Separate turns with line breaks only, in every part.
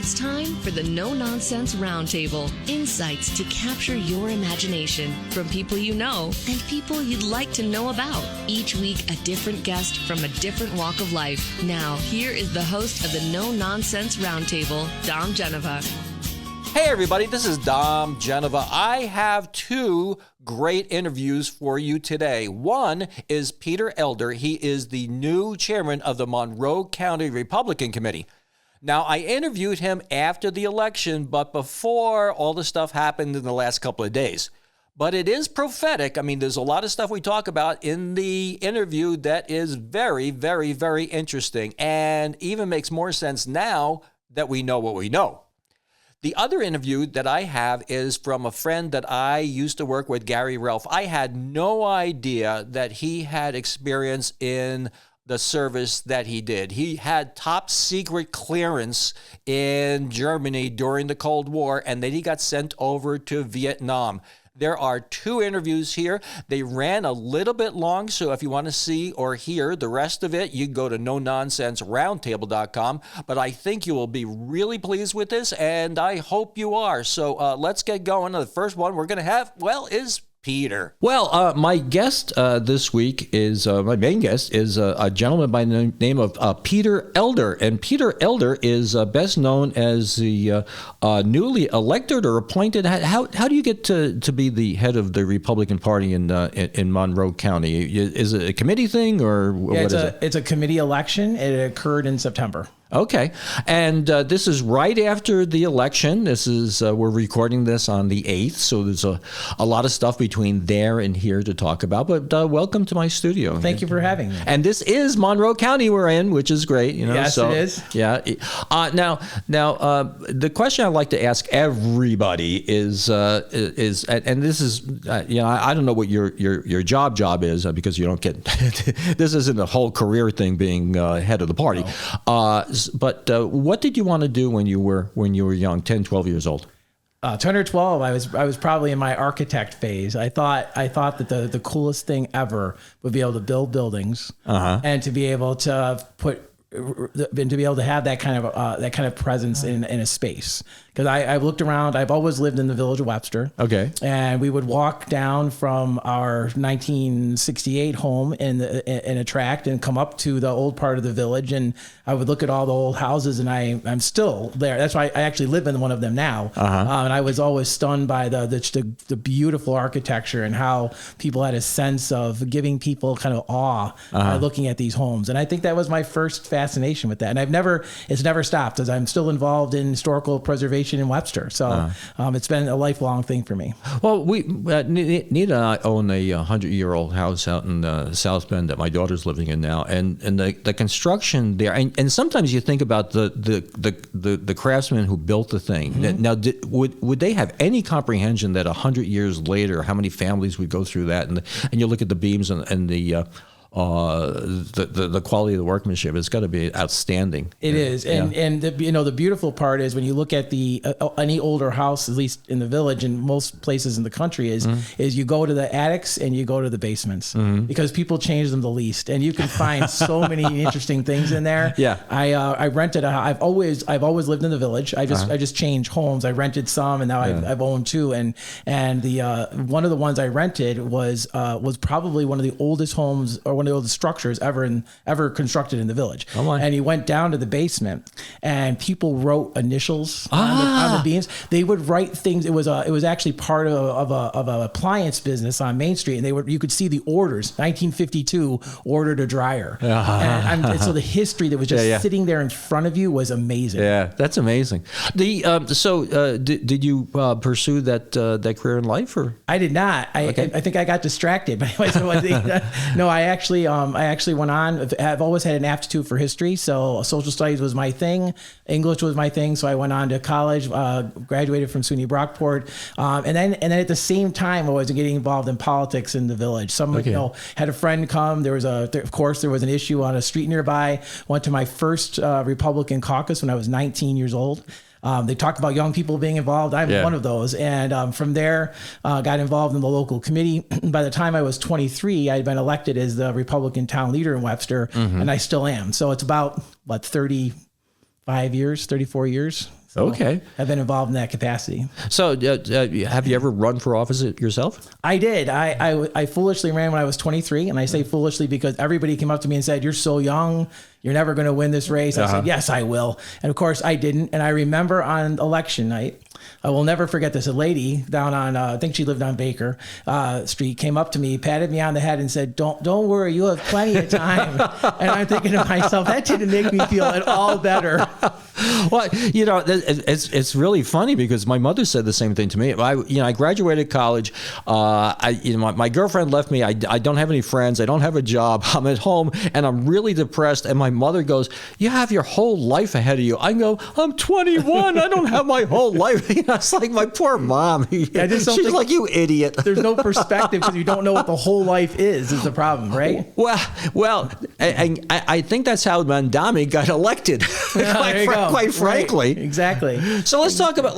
It's time for the No Nonsense Roundtable. Insights to capture your imagination from people you know and people you'd like to know about. Each week, a different guest from a different walk of life. Now, here is the host of the No Nonsense Roundtable, Dom Genova.
Hey everybody, this is Dom Genova. I have two great interviews for you today. One is Peter Elder. He is the new chairman of the Monroe County Republican Committee. Now, I interviewed him after the election, but before all the stuff happened in the last couple of days. But it is prophetic. I mean, there's a lot of stuff we talk about in the interview that is very, very, very interesting and even makes more sense now that we know what we know. The other interview that I have is from a friend that I used to work with, Gary Ralph. I had no idea that he had experience in the service that he did. He had top secret clearance in Germany during the Cold War, and then he got sent over to Vietnam. There are two interviews here. They ran a little bit long, so if you want to see or hear the rest of it, you can go to nononsenseroundtable.com. But I think you will be really pleased with this, and I hope you are. So let's get going. The first one we're going to have, is Peter. Well, my guest this week is, my main guest is a gentleman by the name of Peter Elder. And Peter Elder is best known as the newly elected or appointed. How do you get to be the head of the Republican Party in Monroe County? Is it a committee thing or what is it?
It's a committee election. It occurred in September.
Okay. And this is right after the election. This is, we're recording this on the 8th, so there's a lot of stuff between there and here to talk about. But welcome to my studio.
Thank you for having me.
And this is Monroe County we're in, which is great.
Yes, it is.
Yeah. Now, the question I'd like to ask everybody is, and this is, I don't know what your job is because you don't get, this isn't a whole career thing being head of the party. No. But what did you want to do when you were young, 10, 12 years old?
10 or 12, I was probably in my architect phase. I thought that the coolest thing ever would be able to build buildings and to be able to have that kind of presence in a space. Because I've looked around, I've always lived in the village of Webster. Okay. And we would walk down from our 1968 home in a tract and come up to the old part of the village. And I would look at all the old houses, and I'm still there. That's why I actually live in one of them now. And I was always stunned by the beautiful architecture and how people had a sense of giving people kind of awe by looking at these homes. And I think that was my first fascination with that. And it's never stopped, as I'm still involved in historical preservation in Webster. So it's been a lifelong thing for me. Well,
Nita and I own a 100-year-old house out in South Bend that my daughter's living in now, and the construction there, and sometimes you think about the craftsmen who built the thing. Now, would they have any comprehension that 100 years later, how many families would go through that? And you look at the beams and the quality of the workmanship, it's got to be outstanding.
It is. And the beautiful part is when you look at any older house, at least in the village and most places in the country, is you go to the attics and you go to the basements because people change them the least, and you can find so many interesting things in there. Yeah. I rented I've always lived in the village. I just changed homes. I rented some, and now I've owned two, and the one of the ones I rented was probably one of the oldest homes, or one of the structures ever constructed in the village. And he went down to the basement, and people wrote initials on the beams. They would write things. It was actually part of an appliance business on Main Street, and you could see the orders. 1952 ordered a dryer. And so the history that was just sitting there in front of you was amazing. Yeah, that's amazing.
Did you pursue that career in life, or?
I did not. I think I got distracted. No, I actually went on. I've always had an aptitude for history, so social studies was my thing. English was my thing, so I went on to college, graduated from SUNY Brockport, and then at the same time I was getting involved in politics in the village. Had a friend come. There was an issue on a street nearby. Went to my first Republican caucus when I was 19 years old. They talked about young people being involved. I'm one of those. And from there, got involved in the local committee. By the time I was 23, I had been elected as the Republican town leader in Webster, and I still am. So it's about, 34 years So
Okay.
I've been involved in that capacity.
So have you ever run for office yourself?
I did. I foolishly ran when I was 23, and I say foolishly because everybody came up to me and said, "You're so young. You're never going to win this race." I said, "Yes, I will." And of course, I didn't. And I remember on election night, I will never forget this. A lady down on, I think she lived on Baker Street, came up to me, patted me on the head, and said, "Don't worry, you have plenty of time." And I'm thinking to myself, that didn't make me feel at all better.
Well, it's really funny because my mother said the same thing to me. I graduated college. My girlfriend left me. I don't have any friends. I don't have a job. I'm at home and I'm really depressed. And my mother goes, "You have your whole life ahead of you." I go, "I'm 21. I don't have my whole life." It's like my poor mom. She's like, "You idiot."
There's no perspective because you don't know what the whole life is the problem, right?
Well, I think that's how Mandami got elected. Quite frankly.
Right. Exactly.
So let's talk about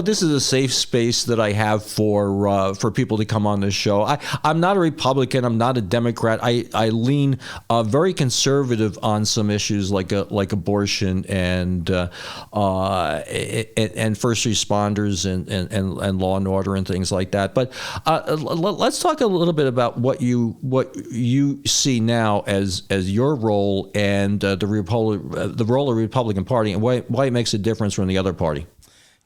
this is a safe space that I have for people to come on this show. I'm not a Republican. I'm not a Democrat. I lean very conservative on some issues like abortion and first responders and law and order and things like that. But let's talk a little bit about what you see now as your role and the role of the Republican Party and why it makes a difference from the other party.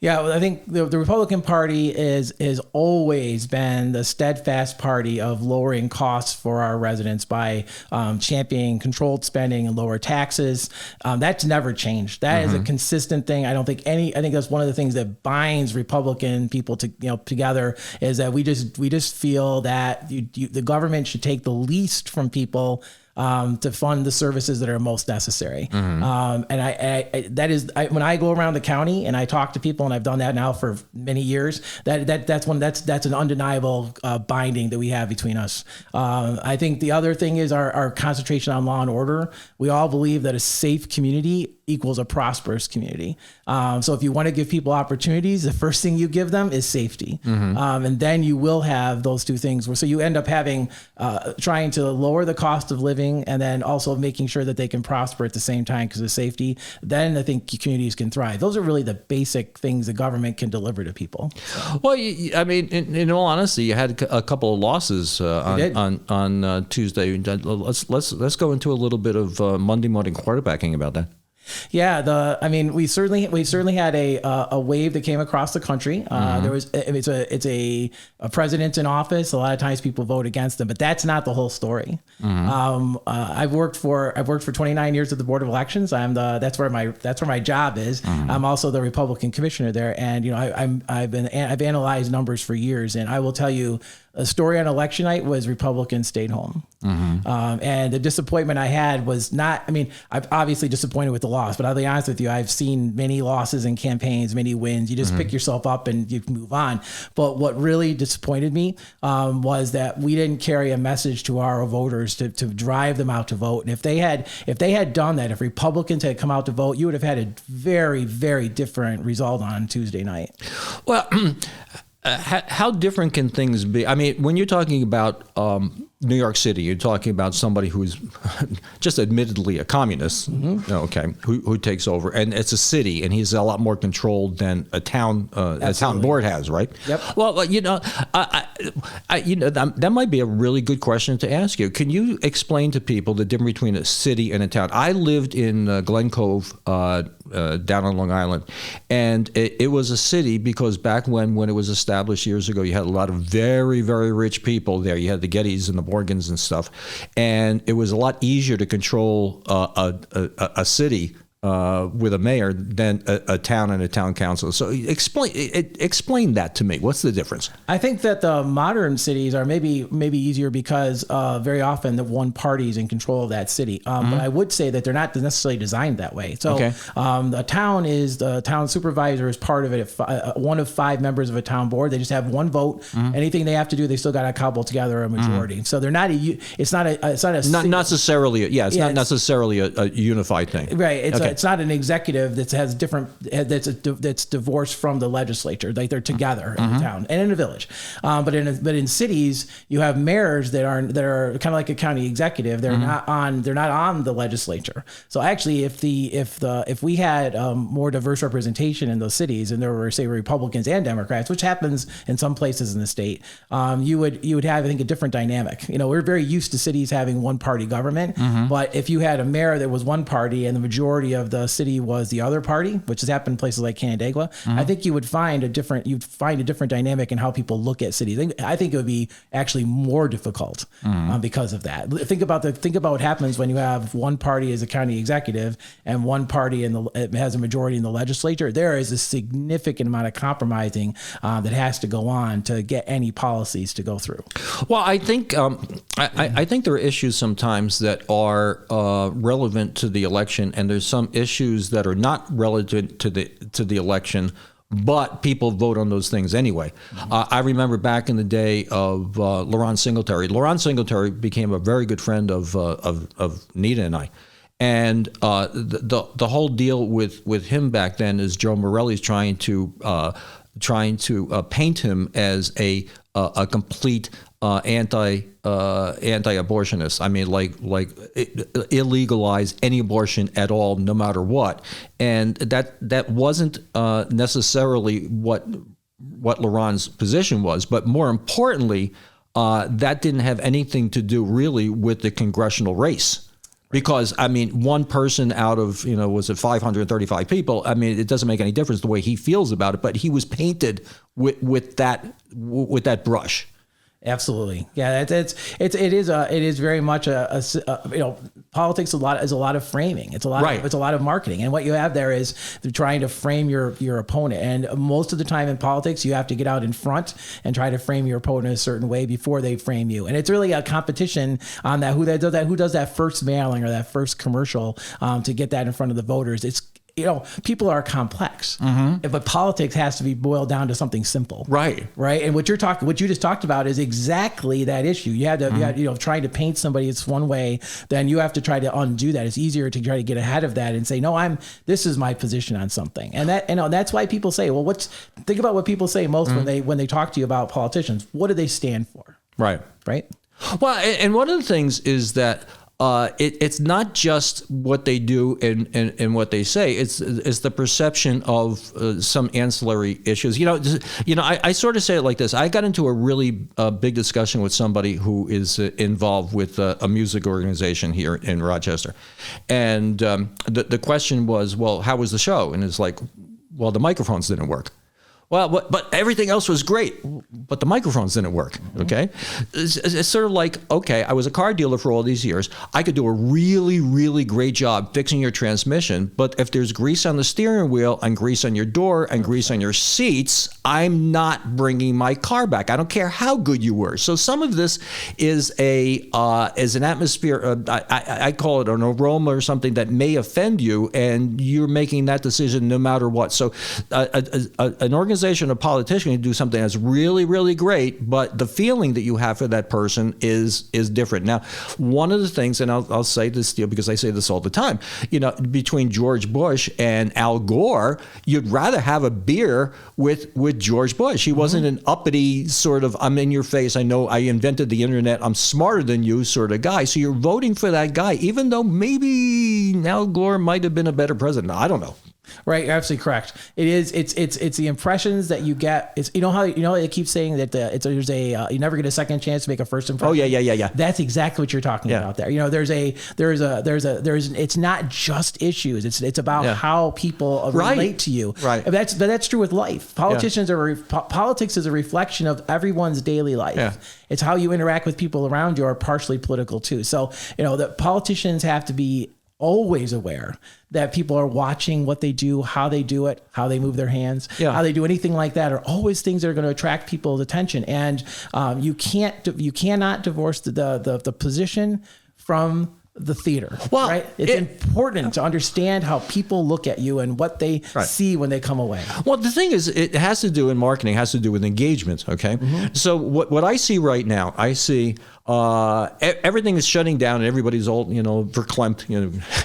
Yeah, well, I think the Republican Party has always been the steadfast party of lowering costs for our residents by championing controlled spending and lower taxes. That's never changed. That is a consistent thing. I think that's one of the things that binds Republican people together is that we just feel that the government should take the least from people to fund the services that are most necessary. And when I go around the county and I talk to people, and I've done that now for many years, that's an undeniable binding that we have between us. I think the other thing is our concentration on law and order. We all believe that a safe community equals a prosperous community. So if you want to give people opportunities, the first thing you give them is safety. And then you will have those two things so you end up having trying to lower the cost of living and then also making sure that they can prosper at the same time because of safety. Then I think communities can thrive. Those are really the basic things the government can deliver to people.
Well, I mean, in all honesty, you had a couple of losses on Tuesday. Let's go into a little bit of Monday morning quarterbacking about that.
Yeah, we certainly had a wave that came across the country. It's a president in office. A lot of times people vote against them, but that's not the whole story. I've worked for 29 years at the Board of Elections. That's where my job is. I'm also the Republican commissioner there, and I've analyzed numbers for years, and I will tell you. A story on election night was Republicans stayed home. And the disappointment I had was I'm obviously disappointed with the loss, but I'll be honest with you, I've seen many losses in campaigns, many wins. You just pick yourself up and you move on. But what really disappointed me was that we didn't carry a message to our voters to drive them out to vote. And if they had done that, if Republicans had come out to vote, you would have had a very, very different result on Tuesday night.
Well, how different can things be? I mean, when you're talking about New York City, you're talking about somebody who's just admittedly a communist, who takes over, and it's a city, and he's a lot more controlled than a town board has, right? Yep. Well, that might be a really good question to ask you. Can you explain to people the difference between a city and a town? I lived in Glen Cove, down on Long Island, and it was a city because back when it was established years ago, you had a lot of very, very rich people there. You had the Gettys and the Morgans and stuff, and it was a lot easier to control a city with a mayor than a town and a town council. So explain that to me. What's the difference?
I think that the modern cities are maybe easier because very often the one party is in control of that city. But I would say that they're not necessarily designed that way. So the town supervisor is part of it. One of 5 members of a town board. They just have one vote. Anything they have to do, they still got to cobble together a majority. So they're not not necessarily a unified thing.
Right.
it's not an executive that has different, that's divorced from the legislature. Like they're together in the town and in a village. But in cities, you have mayors that are kind of like a county executive. They're not on the legislature. So actually, if we had more diverse representation in those cities, and there were, say, Republicans and Democrats, which happens in some places in the state, you would have, I think, a different dynamic. We're very used to cities having one party government, but if you had a mayor that was one party and the majority of the city was the other party, which has happened in places like Canandaigua, I think you would find a different dynamic in how people look at cities. I think it would be actually more difficult because of that. Think about what happens when you have one party as a county executive and one party has a majority in the legislature. There is a significant amount of compromising that has to go on to get any policies to go through.
Well, I think I think there are issues sometimes that are relevant to the election, and there's some issues that are not relevant to the election, but people vote on those things anyway. I remember back in the day of Laurent Singletary. Laurent Singletary became a very good friend of Nita and I. And the whole deal with him back then is Joe Morelli's trying to paint him as a complete anti-abortionist. I mean, like illegalize any abortion at all, no matter what. And that wasn't necessarily what Laurent's position was, but more importantly, that didn't have anything to do really with the congressional race. Because, I mean, one person out of, was it 535 people? I mean, it doesn't make any difference the way he feels about it, but he was painted with that brush.
Absolutely. Yeah, it is very much politics is a lot of framing. It's a lot of marketing. And what you have there is they're trying to frame your opponent. And most of the time in politics, you have to get out in front and try to frame your opponent a certain way before they frame you. And it's really a competition on that, who does that first mailing or that first commercial to get that in front of the voters. It's people are complex, but politics has to be boiled down to something simple. Right. And what you just talked about is exactly that issue. You had to, trying to paint somebody it's one way, then you have to try to undo that. It's easier to try to get ahead of that and say, no, this is my position on something. And that's why people say, well, think about what people say most when they talk to you about politicians. What do they stand for? Right.
Well, and one of the things is that it's not just what they do and what they say. It's the perception of some ancillary issues. I sort of say it like this. I got into a really big discussion with somebody who is involved with a music organization here in Rochester, and the question was, well, how was the show? And it's like, well, the microphones didn't work. Well, but everything else was great, but the microphones didn't work, okay? It's sort of like, okay, I was a car dealer for all these years. I could do a really, really great job fixing your transmission, but if there's grease on the steering wheel and grease on your door and grease on your seats, I'm not bringing my car back. I don't care how good you were. So some of this is an atmosphere, I call it an aroma or something that may offend you, and you're making that decision no matter what. So an organization, a politician can do something that's really, really great, but the feeling that you have for that person is different. Now, one of the things, and I'll say this to you because I say this all the time, between George Bush and Al Gore, you'd rather have a beer with George Bush. He wasn't an uppity sort of, I'm in your face, I know I invented the internet, I'm smarter than you sort of guy. So you're voting for that guy, even though maybe Al Gore might have been a better president. I don't know.
Right, you're absolutely correct. It's the impressions that you get. It's how they keep saying that you never get a second chance to make a first impression.
Oh yeah.
That's exactly what you're talking about there. It's not just issues. It's about how people relate to you. Right. But that's true with life. Politics is a reflection of everyone's daily life. Yeah. It's how you interact with people around you are partially political too. So the politicians have to be always aware that people are watching what they do, how they do it, how they move their hands, how they do anything like that are always things that are going to attract people's attention. And you cannot divorce the position from the theater,
Well,
right? It's important to understand how people look at you and what they see when they come away.
Well, the thing is, it has to do in marketing, has to do with engagement. Okay. So what I see right now, I see everything is shutting down and everybody's all, verklempt,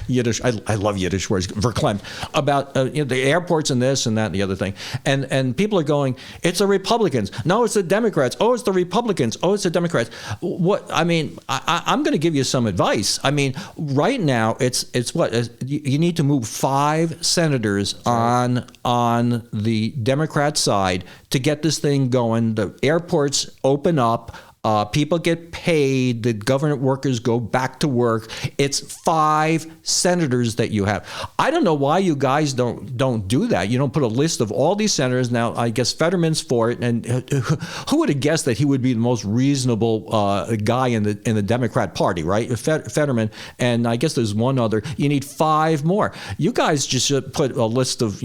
Yiddish. I love Yiddish words, verklempt, about the airports and this and that and the other thing. And people are going, it's the Republicans. No, it's the Democrats. Oh, it's the Republicans. Oh, it's the Democrats. I'm going to give you some advice. I mean, right now it's what you need to move 5 senators on the Democrat side to get this thing going. The airports open up. People get paid. The government workers go back to work. It's 5 senators that you have. I don't know why you guys don't do that. You don't put a list of all these senators. Now, I guess Fetterman's for it, and who would have guessed that he would be the most reasonable guy in the Democrat Party, right? Fetterman, and I guess there's one other. You need 5 more. You guys just should put a list of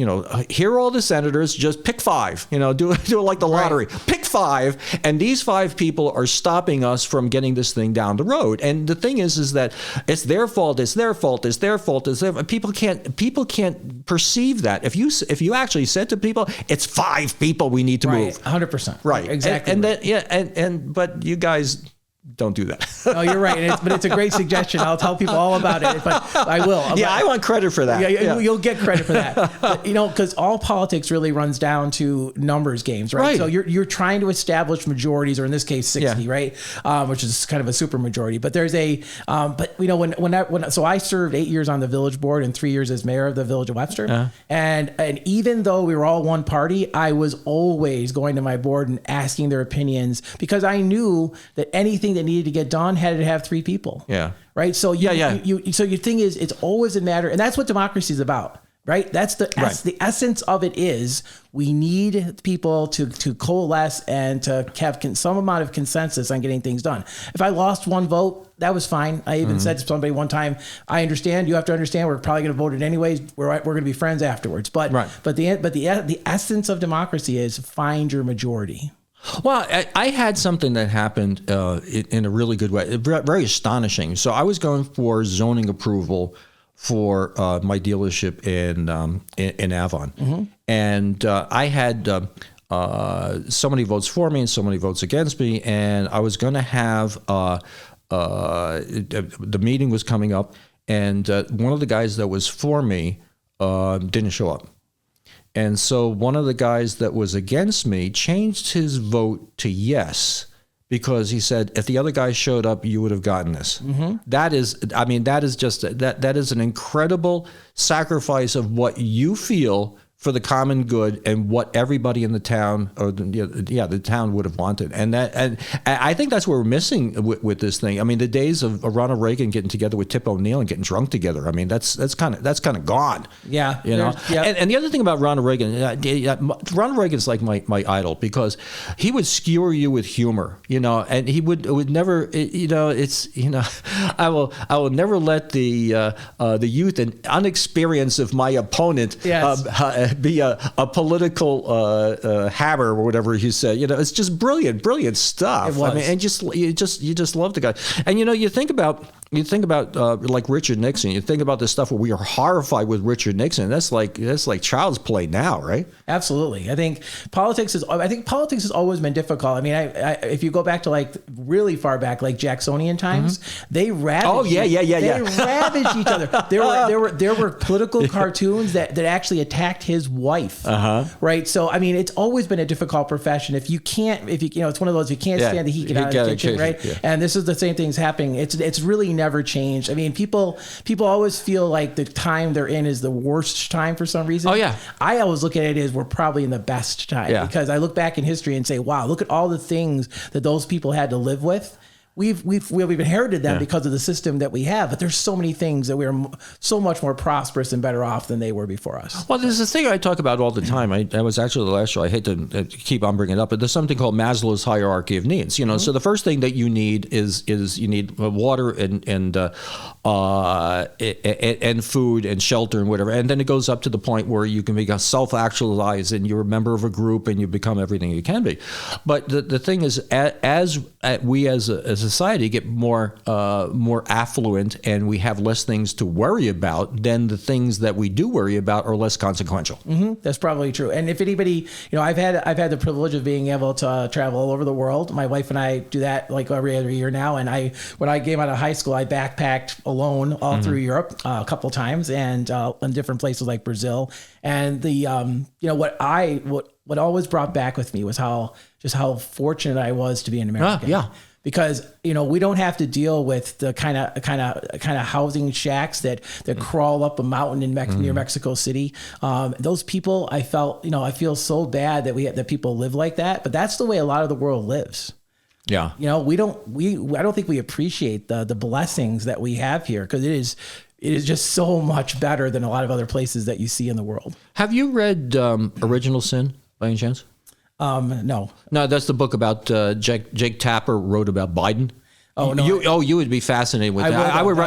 here are all the senators. Just pick 5. Do it like the lottery. Right. Pick 5, and these 5 people are stopping us from getting this thing down the road. And the thing is that it's their fault. It's their fault. It's their fault. People can't perceive that. If you actually said to people, it's 5 people we need to move.
100%.
Right.
Exactly.
But you guys don't do that.
No, you're right. But it's a great suggestion. I'll tell people all about it. I will.
I want credit for that.
Yeah, you'll get credit for that. But, because all politics really runs down to numbers games, right? So you're trying to establish majorities, or in this case, 60, right? Which is kind of a super majority. But there's so I served 8 years on the village board and 3 years as mayor of the village of Webster. And even though we were all one party, I was always going to my board and asking their opinions, because I knew that anything that needed to get done had to have 3 people. Yeah. Right. So so your thing is, it's always a matter, and that's what democracy is about, right? That's the essence of it. Is we need people to coalesce and to have some amount of consensus on getting things done. If I lost 1 vote, that was fine. I even said to somebody one time, I understand. You have to understand. We're probably going to vote it anyways. We're going to be friends afterwards. But the essence of democracy is find your majority.
Well, I had something that happened in a really good way, very astonishing. So I was going for zoning approval for my dealership in Avon, and I had so many votes for me and so many votes against me, and I was going to have the meeting was coming up, and one of the guys that was for me didn't show up. And so one of the guys that was against me changed his vote to yes, because he said, if the other guy showed up, you would have gotten this. That is an incredible sacrifice of what you feel for the common good and what everybody in the town, or the town would have wanted. And I think that's what we're missing with this thing. I mean, the days of Ronald Reagan getting together with Tip O'Neill and getting drunk together, I mean, that's kind of gone.
Yeah.
And the other thing about Ronald Reagan, Ronald Reagan's like my idol, because he would skewer you with humor, and he would never, I will never let the youth and unexperience of my opponent be a political hammer or whatever he said. It's just brilliant stuff.
It was.
I mean, and you just love the guy. And you think about like Richard Nixon. You think about the stuff where we are horrified with Richard Nixon. That's like child's play now, right?
Absolutely. I think politics has always been difficult. I mean, if you go back to like really far back, like Jacksonian times, they ravaged. They ravaged each other. There were political cartoons that actually attacked his wife. Right. So I mean, it's always been a difficult profession. It's one of those, you can't stand the heat, get out of the kitchen, right? Yeah. And this is the same thing's happening. It's really never changed. I mean, people always feel like the time they're in is the worst time for some reason. Oh yeah. I always look at it as we're probably in the best time, because I look back in history and say, wow, look at all the things that those people had to live with. We've inherited them because of the system that we have, but there's so many things that we're so much more prosperous and better off than they were before us.
Well, there's this thing I talk about all the time. I was actually the last show. I hate to keep on bringing it up, but there's something called Maslow's hierarchy of needs. So the first thing that you need is you need water and food and shelter and whatever, and then it goes up to the point where you can become self-actualized and you're a member of a group and you become everything you can be. But the thing is, as we as a as a society get more affluent and we have less things to worry about, then the things that we do worry about are less consequential.
Mm-hmm. That's probably true. And if anybody, I've had the privilege of being able to travel all over the world. My wife and I do that like every other year now. And when I came out of high school, I backpacked alone all through Europe a couple times, and in different places like Brazil. And the what always brought back with me was how fortunate I was to be an American.
Yeah.
Because we don't have to deal with the kind of housing shacks that crawl up a mountain in near Mexico City. Those people, I feel so bad that people live like that. But that's the way a lot of the world lives.
Yeah.
I don't think we appreciate the blessings that we have here, because it is just so much better than a lot of other places that you see in the world.
Have you read Original Sin by any chance?
No.
No, that's the book about Jake Tapper wrote about Biden.
Oh no!
You would be fascinated with that. I would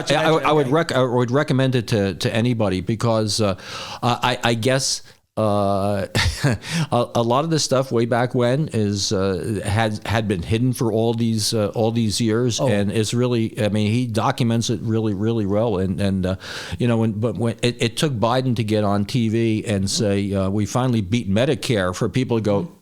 recommend it to anybody, because I guess a lot of this stuff way back when had been hidden for all these years, and it's really, I mean, he documents it really, really well, and when it took Biden to get on TV and say we finally beat Medicare, for people to go,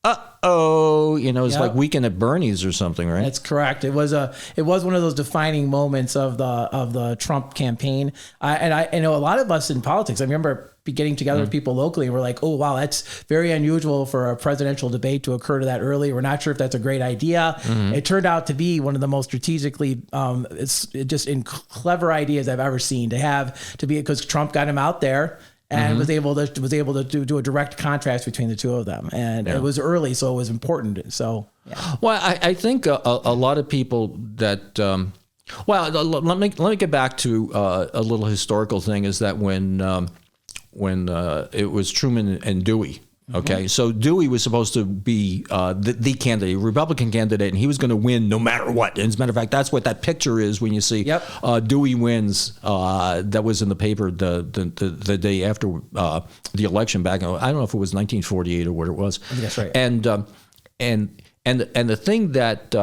it's like Weekend at Bernie's or something, right?
That's correct. It was one of those defining moments of the Trump campaign. I know a lot of us in politics, I remember getting together with people locally, and we're like, oh wow, that's very unusual for a presidential debate to occur to that early. We're not sure if that's a great idea. It turned out to be one of the most strategically clever ideas I've ever seen to be, because Trump got him out there and was able to do a direct contrast between the two of them, and it was early, so it was important. So, yeah. Well,
I think a lot of people that, let me get back to a little historical thing. Is that when it was Truman and Dewey. Okay, so Dewey was supposed to be the candidate, Republican candidate, and he was going to win no matter what. And as a matter of fact, that's what that picture is when you see Dewey wins. That was in the paper the day after the election back. I don't know if it was 1948 or what it was.
I think that's right.
And the thing that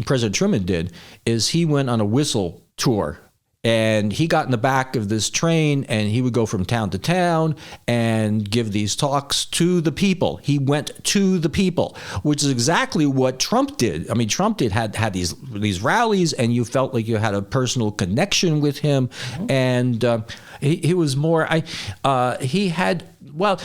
President Truman did is he went on a whistle tour. And he got in the back of this train, and he would go from town to town and give these talks to the people. He went to the people, which is exactly what Trump did. I mean, Trump had these rallies, and you felt like you had a personal connection with him. And he was more. He had. Well,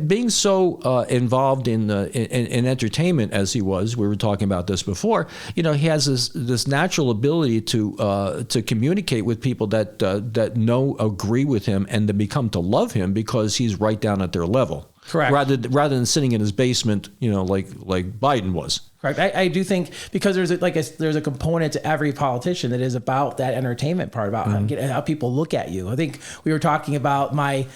being so involved in entertainment as he was, we were talking about this before. He has this natural ability to communicate with people that agree with him, and to become to love him because he's right down at their level.
Correct.
Rather than sitting in his basement, like Biden was.
Correct. I do think, because there's a component to every politician that is about that entertainment part, about how people look at you. I think we were talking about my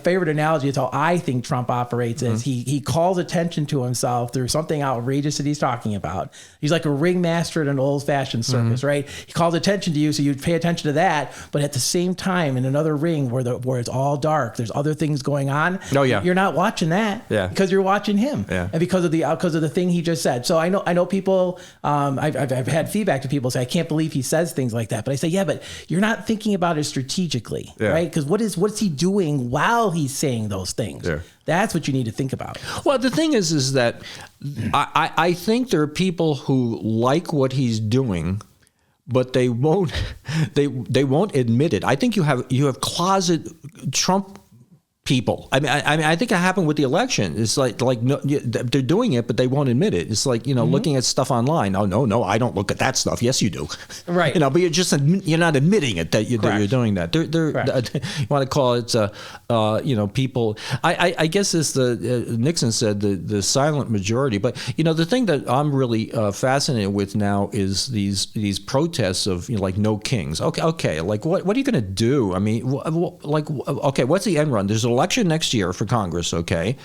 favorite analogy is how I think Trump operates is he calls attention to himself through something outrageous that he's talking about. He's like a ringmaster at an old-fashioned circus, right? He calls attention to you, so you pay attention to that, but at the same time, in another ring where it's all dark, there's other things going on.
Oh yeah,
you're not watching that because you're watching him, and because of the thing he just said. So I know people. I've had feedback to people say, I can't believe he says things like that. But I say, yeah, but you're not thinking about it strategically, right? Because what's he doing while he's saying those things? Yeah. That's what you need to think about.
Well, the thing is that I think there are people who like what he's doing, but they won't admit it. I think you have closet Trump people. I mean, I think it happened with the election. It's like no, they're doing it, but they won't admit it. It's like looking at stuff online. Oh no, I don't look at that stuff. Yes, you do.
Right.
But you're not admitting it that you're doing that. You want to call it people. I guess it's Nixon said the silent majority. But the thing that I'm really fascinated with now is these protests of like no kings. Okay. Like what are you going to do? I mean, okay, what's the end run? There's an election next year for Congress, okay?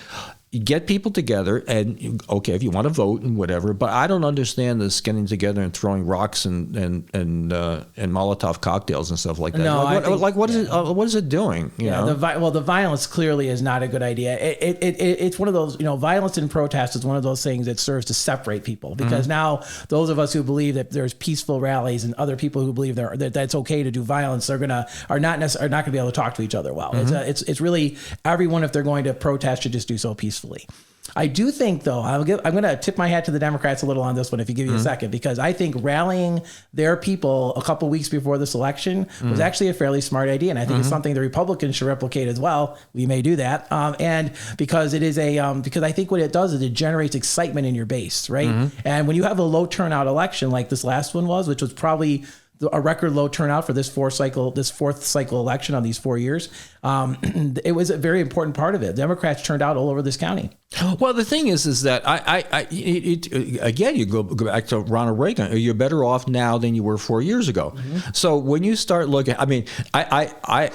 get people together and okay, if you want to vote and whatever, but I don't understand this getting together and throwing rocks and Molotov cocktails and stuff like that.
No,
what is it doing? You know?
The violence clearly is not a good idea. It's one of those, violence in protest is one of those things that serves to separate people, because now those of us who believe that there's peaceful rallies and other people who believe that's okay to do violence are not going to be able to talk to each other well. It's really everyone, if they're going to protest, should just do so peacefully. I do think, though, I'm going to tip my hat to the Democrats a little on this one, if you give me a second, because I think rallying their people a couple weeks before this election was actually a fairly smart idea, and I think it's something the Republicans should replicate as well. We may do that, and because it is because I think what it does is it generates excitement in your base, right? And when you have a low turnout election like this last one was, which was probably a record low turnout for this fourth cycle election on these 4 years. It was a very important part of it. Democrats turned out all over this county.
Well, the thing is that again, you go back to Ronald Reagan. You're better off now than you were 4 years ago. So when you start looking, I mean, I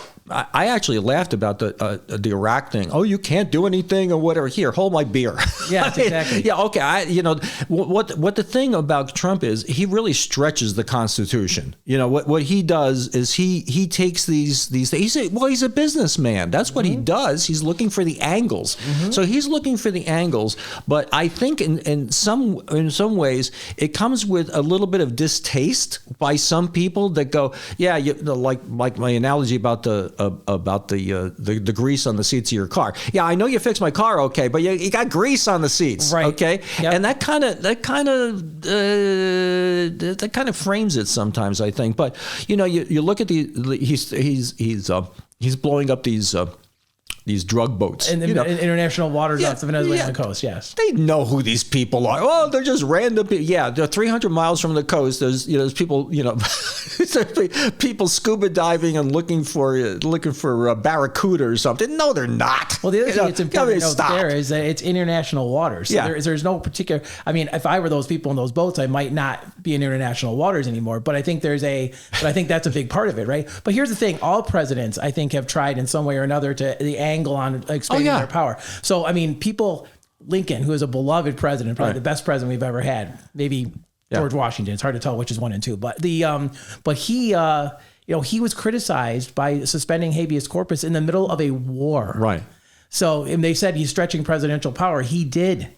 actually laughed about the Iraq thing. Oh, you can't do anything or whatever. Here, hold my beer.
Yeah, exactly.
Yeah, okay. What the thing about Trump is, he really stretches the Constitution. What he does is he takes these things. He's a businessman. That's what he does. He's looking for the angles. So he's looking for the angles. But I think in some ways it comes with a little bit of distaste by some people that go, yeah, like my analogy about the grease on the seats of your car. Yeah, I know you fixed my car, okay, but you got grease on the seats,
right?
Okay,
yep.
And that kind of frames it sometimes, I think. But you look at he's blowing up these drug boats
in international waters off the Venezuelan coast. Yes,
they know who these people are. Oh, they're just random people. Yeah, they're 300 miles from the coast. There's people people scuba diving and looking for barracuda or something. No, they're not.
Well, the other thing that's important to note there is that it's international waters. So there's no particular. I mean, if I were those people in those boats, I might not be in international waters anymore. But I think I think that's a big part of it, right? But here's the thing: all presidents, I think, have tried in some way or another to the angle on expanding their power. So, I mean, Lincoln, who is a beloved president, probably the best president we've ever had, maybe George Washington. It's hard to tell which is 1 and 2, but he was criticized by suspending habeas corpus in the middle of a war.
Right.
So, and they said he's stretching presidential power. He did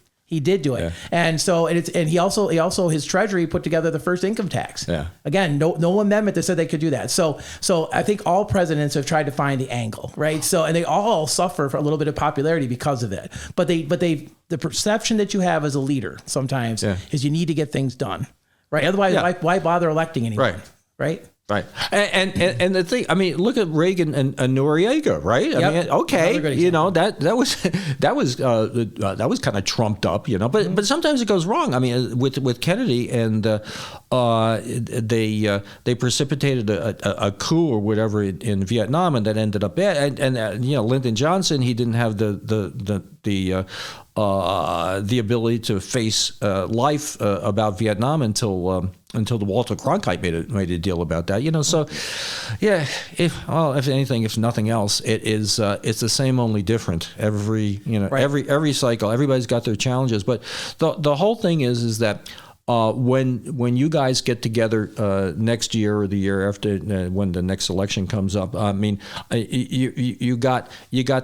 do it. Yeah. And so he also his treasury put together the first income tax. Yeah. Again, no amendment that said they could do that. So I think all presidents have tried to find the angle, right? So, and they all suffer for a little bit of popularity because of it. But the perception that you have as a leader sometimes is you need to get things done, right? Otherwise, why bother electing anyone? Right.
Right. And the thing, I mean, look at Reagan and Noriega, right?
Yep.
I mean, okay, that was kind of trumped up, but sometimes it goes wrong. I mean, with Kennedy and they precipitated a coup or whatever in Vietnam, and that ended up bad. And Lyndon Johnson, he didn't have the ability to face life about Vietnam until the Walter Cronkite made a deal about that. So yeah, if anything, if nothing else, it's the same, only different. Every cycle, everybody's got their challenges, but the whole thing is that when you guys get together next year or the year after, when the next election comes up, I mean, you got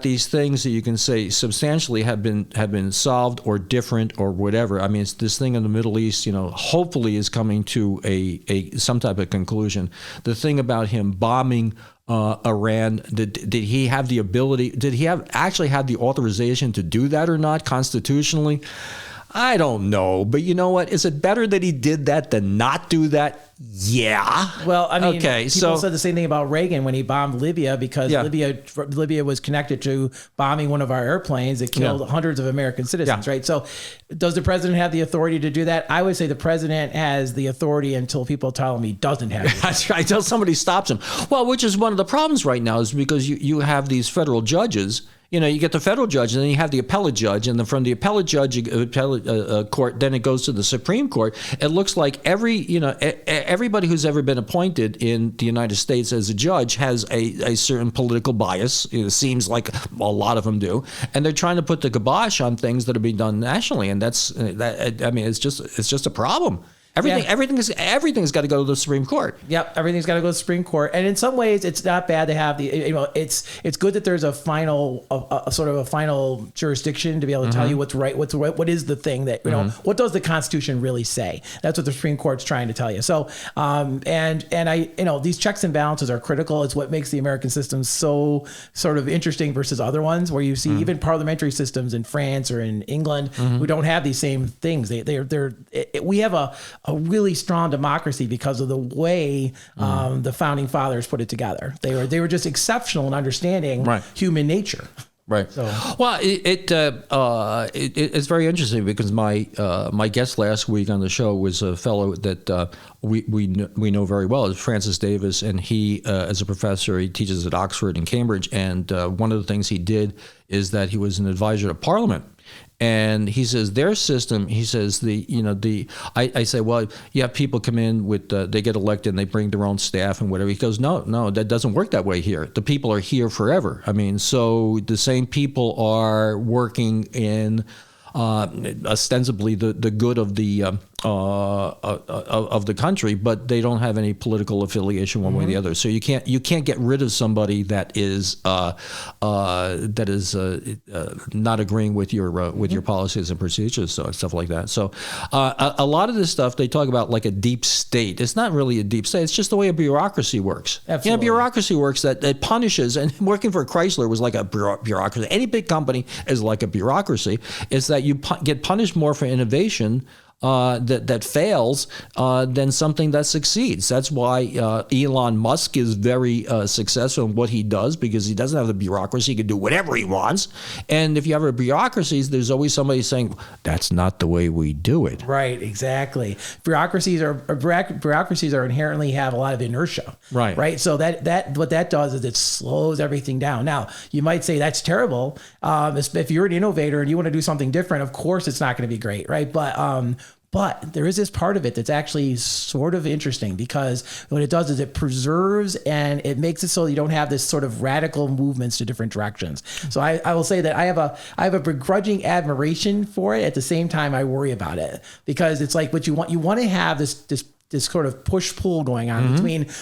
these things that you can say substantially have been solved or different or whatever. I mean, it's this thing in the Middle East, hopefully is coming to some type of conclusion. The thing about him bombing Iran, did he have the ability? Did he actually have the authorization to do that or not constitutionally? I don't know, but you know what? Is it better that he did that than not do that? Yeah.
Well, I mean, people said the same thing about Reagan when he bombed Libya, because Libya was connected to bombing one of our airplanes that killed hundreds of American citizens, right? So does the president have the authority to do that? I would say the president has the authority until people tell him he doesn't have it.
That's right, until somebody stops him. Well, which is one of the problems right now, is because you have these federal judges You get the federal judge, and then you have the appellate judge, and then from the appellate judge court, then it goes to the Supreme Court. It looks like everybody who's ever been appointed in the United States as a judge has a certain political bias. It seems like a lot of them do, and they're trying to put the kibosh on things that are being done nationally, and it's just a problem. Everything's got to go to the Supreme Court.
Yep, everything's got to go to the Supreme Court. And in some ways, it's not bad to have it's good that there's a final jurisdiction to be able to tell you what's right, what is the thing that what does the Constitution really say? That's what the Supreme Court's trying to tell you. So, these checks and balances are critical. It's what makes the American system so sort of interesting versus other ones, where you see even parliamentary systems in France or in England who don't have these same things. We have a really strong democracy because of the way the founding fathers put it together. They were just exceptional in understanding human nature.
Right. So. Well, it's very interesting because my guest last week on the show was a fellow that we know very well, is Francis Davis, and he as a professor, he teaches at Oxford and Cambridge, and one of the things he did is that he was an advisor to Parliament. And he says their system. He says I say, well, you have people come in with they get elected and they bring their own staff and whatever. He goes, no, that doesn't work that way here. The people are here forever. I mean, so the same people are working in ostensibly the good of the country, but they don't have any political affiliation one way or the other. So you can't get rid of somebody that is not agreeing with your policies and procedures, so stuff like that. So a lot of this stuff they talk about like a deep state. It's not really a deep state. It's just the way a bureaucracy works.
Absolutely.
Bureaucracy works that punishes. And working for Chrysler was like a bureaucracy. Any big company is like a bureaucracy. Is that you get punished more for innovation that fails than something that succeeds. That's why Elon Musk is very successful in what he does, because he doesn't have the bureaucracy. He can do whatever he wants. And if you have a bureaucracy, there's always somebody saying, that's not the way we do it.
Right, exactly. Bureaucracies are inherently have a lot of inertia. Right. So that what that does is it slows everything down. Now, you might say that's terrible. If you're an innovator and you want to do something different, of course it's not going to be great, right? But there is this part of it that's actually sort of interesting, because what it does is it preserves and it makes it so you don't have this sort of radical movements to different directions. So I will say that I have a begrudging admiration for it. At the same time, I worry about it, because it's like what you want to have this sort of push-pull going on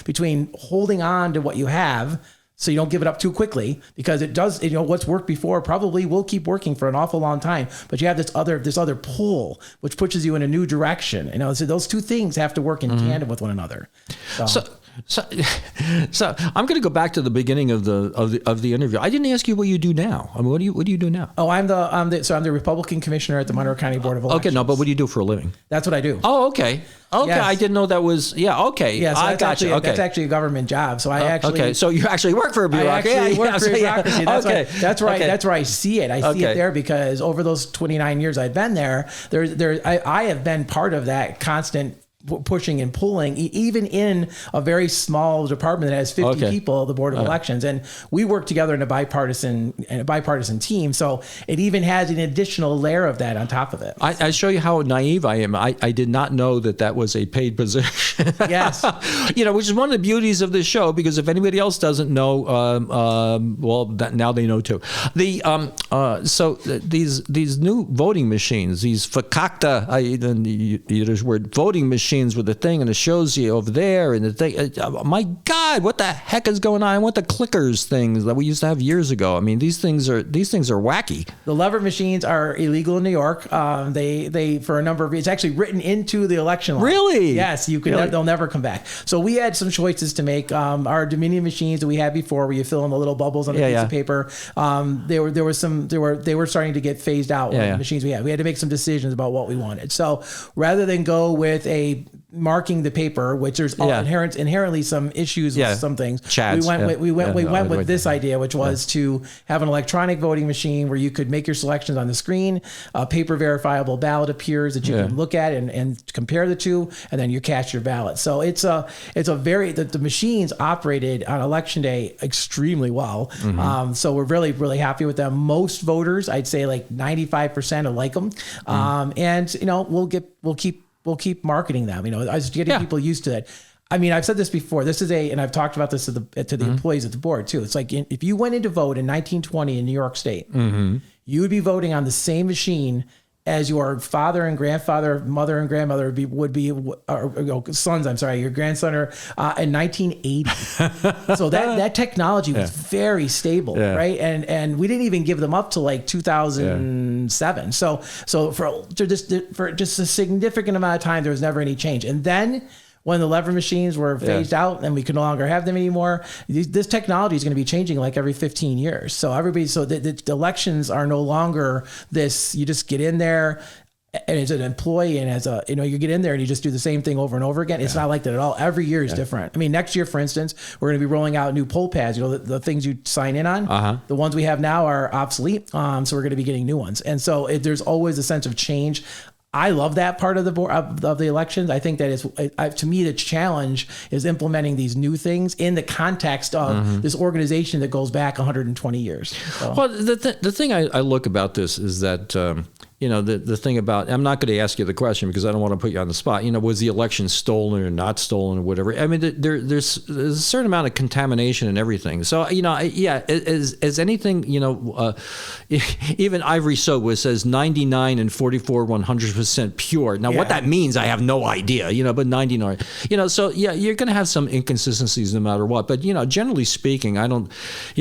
between holding on to what you have, so you don't give it up too quickly, because it does, what's worked before probably will keep working for an awful long time. But you have this other pull, which pushes you in a new direction. So those two things have to work in tandem with one another.
So I'm going to go back to the beginning of the interview. I didn't ask you what you do now. I mean, what do you do now?
Oh, I'm the Republican commissioner at the Monroe County Board of Elections.
Okay, no, but what do you do for a living?
That's what I do.
Oh, okay. Yes. I didn't know that was. Yeah, okay.
Yeah, so
I got you. Okay,
that's actually a government job. So I actually.
Okay, so you actually work for a bureaucracy.
I actually work for a bureaucracy. That's right.
Okay.
That's where I see it. I see it there because over those 29 years I've been there, I have been part of that constant pushing and pulling, even in a very small department that has 50 people, the Board of Elections, and we work together in a bipartisan team. So it even has an additional layer of that on top of it.
I show you how naive I am. I did not know that was a paid position.
Yes,
which is one of the beauties of this show, because if anybody else doesn't know, now they know too. These new voting machines, these fakakta, there's word voting machines with the thing, and it shows you over there, and the thing. My God, what the heck is going on? I want the clickers things that we used to have years ago. I mean, these things are wacky.
The lever machines are illegal in New York. They for a number of reasons. It's actually written into the election law.
Really?
Yes, you can. Really? They'll never come back. So we had some choices to make. Our Dominion machines that we had before, where you fill in the little bubbles on a piece of paper. They were starting to get phased out. The machines we had to make some decisions about what we wanted. So rather than go with a marking the paper, which there's inherently some issues with some things.
Chads.
We went with this idea, which was to have an electronic voting machine where you could make your selections on the screen. A paper verifiable ballot appears that you can look at and compare the two, and then you cast your ballot. So it's a very the machines operated on election day extremely well. So we're really, really happy with them. Most voters, I'd say like 95% like them. And we'll keep marketing them. I was getting people used to it. I mean, I've said this before. And I've talked about this to the employees at the board too. It's like if you went in to vote in 1920 in New York State, you would be voting on the same machine as your father and grandfather, mother and grandmother would be sons. I'm sorry, your grandson in 1980. So that technology was very stable, right? And we didn't even give them up to like 2007. So for just a significant amount of time, there was never any change. And then when the lever machines were phased out and we could no longer have them anymore, this technology is going to be changing like every 15 years. So the elections are no longer this, you just get in there and as an employee and as you get in there and you just do the same thing over and over again. It's not like that at all. Every year is different. I mean, next year, for instance, we're going to be rolling out new poll pads, the things you sign in on. The ones we have now are obsolete. So we're going to be getting new ones. And so there's always a sense of change. I love that part of the board of the elections. I think that to me, the challenge is implementing these new things in the context of this organization that goes back 120 years. So.
Well, the thing I look about this is that, the thing about, I'm not going to ask you the question because I don't want to put you on the spot. Was the election stolen or not stolen or whatever? I mean, there's a certain amount of contamination and everything. So, as anything, even Ivory Soap, which says 99 and 44, 100% pure. Now, what that means, I have no idea, but 99, so you're going to have some inconsistencies no matter what. But, generally speaking, I don't,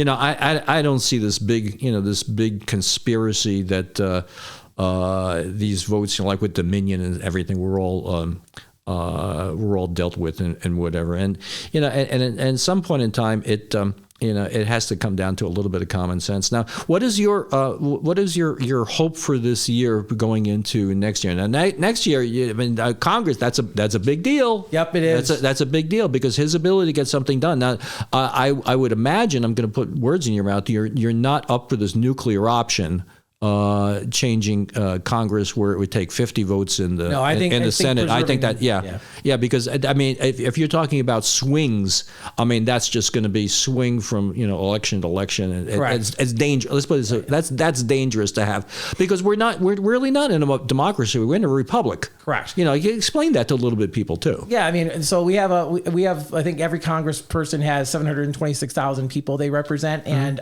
I don't see this big conspiracy that, these votes, like with Dominion and everything, we're all dealt with and whatever. And at some point in time, it has to come down to a little bit of common sense. Now, what is your hope for this year going into next year? Now, next year, Congress, that's a big deal.
Yep, it is.
That's a big deal because his ability to get something done. Now, I would imagine, I'm going to put words in your mouth, you're not up for this nuclear option. Changing Congress where it would take 50 votes in the Senate. I think that because I mean if you're talking about swings, I mean that's just going to be swing from election to election, and it's dangerous. Let's put it so, that's dangerous to have because we're really not in a democracy. We're in a republic.
Correct.
You explain that to a little bit of people too.
Yeah, I mean, so we have I think every Congressperson has 726,000 people they represent, and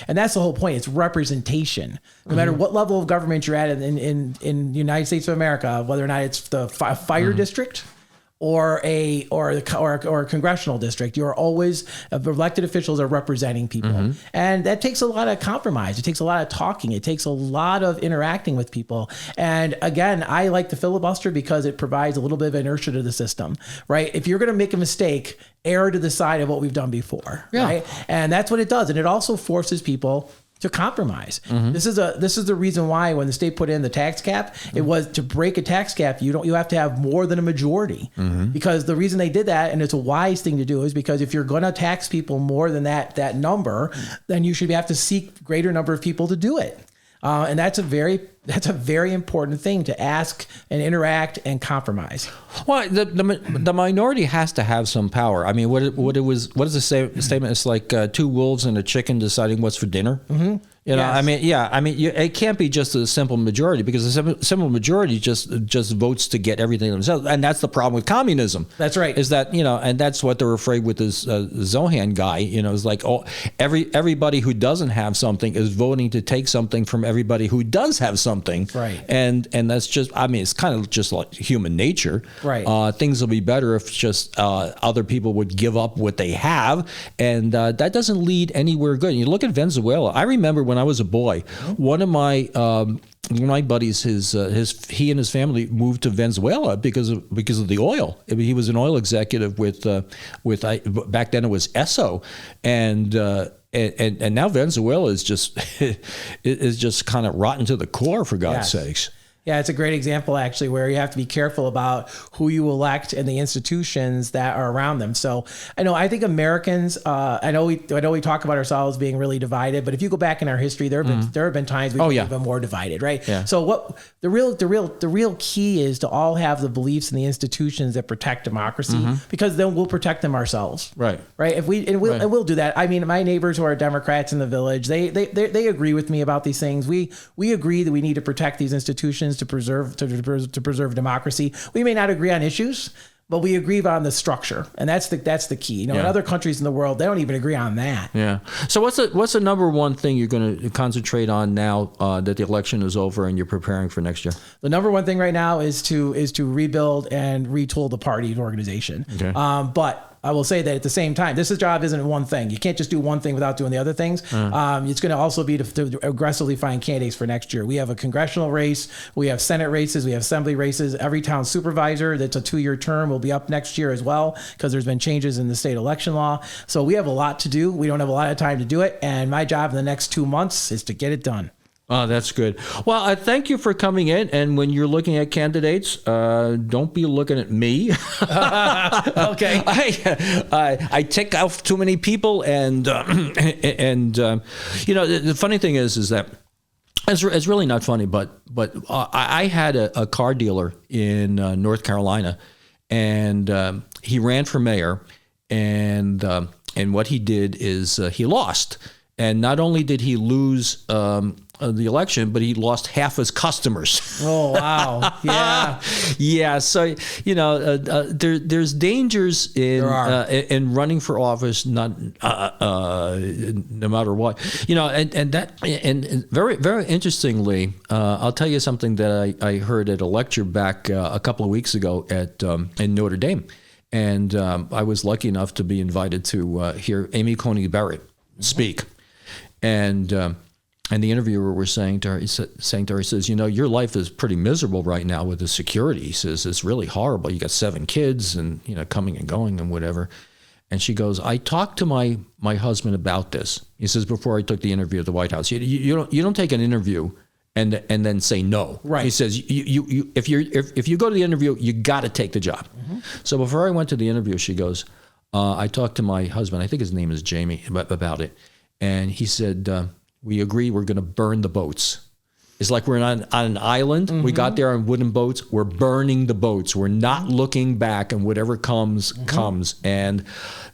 that's the whole point. It's representation. No matter what level of government you're at in the United States of America, whether or not it's the fire district or a congressional district, you're always elected officials are representing people, and that takes a lot of compromise. It takes a lot of talking. It takes a lot of interacting with people. And again, I like the filibuster because it provides a little bit of inertia to the system. Right? If you're going to make a mistake, err to the side of what we've done before. Right? And that's what it does. And it also forces people to compromise. This is the reason why when the state put in the tax cap, it was to break a tax cap. You have to have more than a majority, because the reason they did that, and it's a wise thing to do, is because if you're going to tax people more than that number, then you should have to seek greater number of people to do it. And that's a very important thing to ask and interact and compromise.
Well, the minority has to have some power. I mean, what is the statement? It's like two wolves and a chicken deciding what's for dinner. It can't be just a simple majority, because a simple majority just votes to get everything themselves, and that's the problem with communism.
That's right.
Is that and that's what they're afraid with this Zohan guy. It's like everybody who doesn't have something is voting to take something from everybody who does have something.
Right.
And that's just it's kind of just like human nature.
Right.
Things will be better if just other people would give up what they have, and that doesn't lead anywhere good. You look at Venezuela. I remember when I was a boy, one of my buddies, he and his family moved to Venezuela because of the oil. I mean, he was an oil executive with back then it was Esso, and now Venezuela is just kind of rotten to the core, for God's sakes.
Yeah, it's a great example actually, where you have to be careful about who you elect and the institutions that are around them. So I think Americans, I know we talk about ourselves being really divided, but if you go back in our history, there have been times we've been even more divided, right?
Yeah.
So what the real key is to all have the beliefs in the institutions that protect democracy, because then we'll protect them ourselves.
Right.
Right. We'll do that. I mean, my neighbors who are Democrats in the village, they agree with me about these things. We agree that we need to protect these institutions to preserve democracy. We may not agree on issues, but we agree on the structure, and that's the key. In other countries in the world, they don't even agree on that.
Yeah. So what's the number one thing you're going to concentrate on now that the election is over and you're preparing for next year?
The number one thing right now is to rebuild and retool the party and organization.
Okay.
But I will say that at the same time, this job isn't one thing. You can't just do one thing without doing the other things. It's going to also be to aggressively find candidates for next year. We have a congressional race. We have Senate races. We have assembly races. Every town supervisor that's a 2-year term will be up next year as well, because there's been changes in the state election law. So we have a lot to do. We don't have a lot of time to do it. And my job in the next 2 months is to get it done.
Oh, that's good. Well, I thank you for coming in. And when you're looking at candidates, don't be looking at me.
Okay.
I tick off too many people, and the funny thing is that it's really not funny, but I had a car dealer in North Carolina, and he ran for mayor, and what he did is he lost. And not only did he lose the election, but he lost half his customers.
Oh, wow. Yeah.
Yeah. So, there's dangers in running for office, not no matter what. And very, very interestingly, I'll tell you something that I heard at a lecture back a couple of weeks ago in Notre Dame. And I was lucky enough to be invited to hear Amy Coney Barrett speak. And the interviewer was saying to her, he says, your life is pretty miserable right now with the security. He says, it's really horrible. You got 7 kids and, coming and going and whatever. And she goes, I talked to my husband about this. He says, before I took the interview at the White House, you don't take an interview and then say no.
Right.
He says, if you go to the interview, you got to take the job. Mm-hmm. So before I went to the interview, she goes, I talked to my husband, I think his name is Jamie, about it. And he said, we agree we're going to burn the boats. It's like we're on an island. Mm-hmm. We got there on wooden boats. We're burning the boats. We're not looking back, and whatever comes, comes. And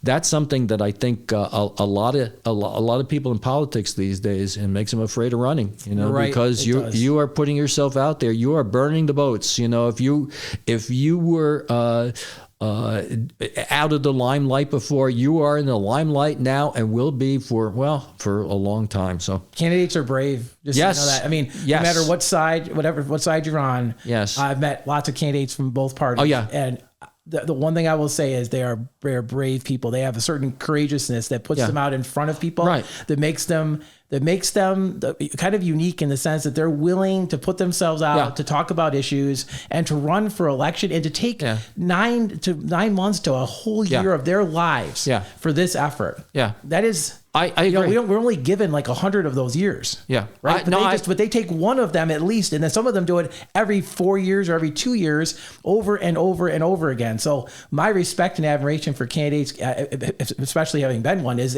that's something that I think a lot of people in politics these days, and makes them afraid of running.
Right.
Because you are putting yourself out there. You are burning the boats. If you were out of the limelight before, you are in the limelight now, and will be for a long time. So
candidates are brave. Just
yes.
So you know that. I mean,
yes.
No matter what side you're on.
Yes.
I've met lots of candidates from both parties.
Oh yeah.
And the one thing I will say is they're brave people. They have a certain courageousness that puts them out in front of people.
Right.
That makes them kind of unique in the sense that they're willing to put themselves out to talk about issues and to run for election and to take 9 months to a whole year of their lives for this effort.
Yeah.
That is,
I agree.
We're only given like 100 of those years.
Yeah.
Right. But they take one of them at least. And then some of them do it every 4 years or every 2 years over and over and over again. So my respect and admiration for candidates, especially having been one, is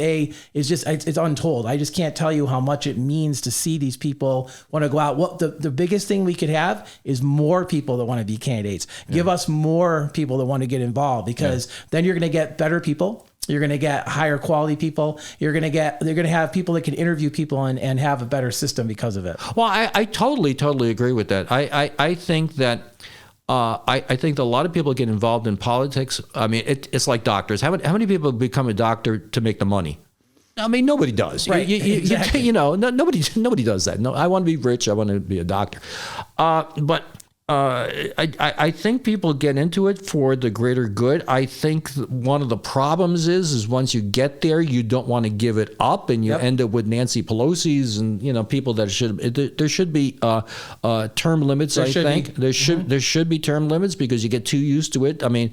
untold. I just can't tell you how much it means to see these people want to go out. What the biggest thing we could have is more people that want to be candidates. Give us more people that want to get involved, because then you're going to get better people. You're going to get higher quality people. They're going to have people that can interview people and have a better system because of it.
Well, I totally agree with that. I think that I think that a lot of people get involved in politics. I mean, it's like doctors. How many people become a doctor to make the money? I mean, nobody does.
Right. Exactly.
Nobody does that. No, I want to be rich. I want to be a doctor. But I think people get into it for the greater good. I think one of the problems is once you get there, you don't want to give it up, and you end up with Nancy Pelosi's and people that there should be term limits. I think there should be term limits because you get too used to it. I mean,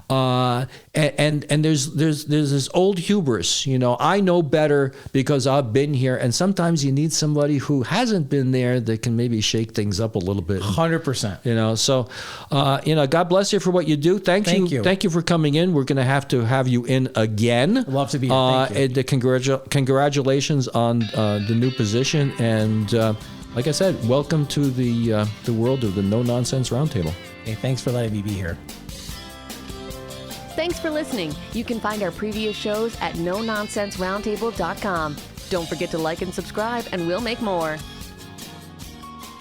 and there's this old hubris. I know better because I've been here, and sometimes you need somebody who hasn't been there that can maybe shake things up a little bit.
100%.
So, God bless you for what you do. Thank you. Thank you for coming in. We're going to have you in again.
Love to be here. Thank you.
Congratulations on the new position. And like I said, welcome to the world of the No Nonsense Roundtable.
Hey, thanks for letting me be here.
Thanks for listening. You can find our previous shows at nononsenseroundtable.com. Don't forget to like and subscribe, and we'll make more.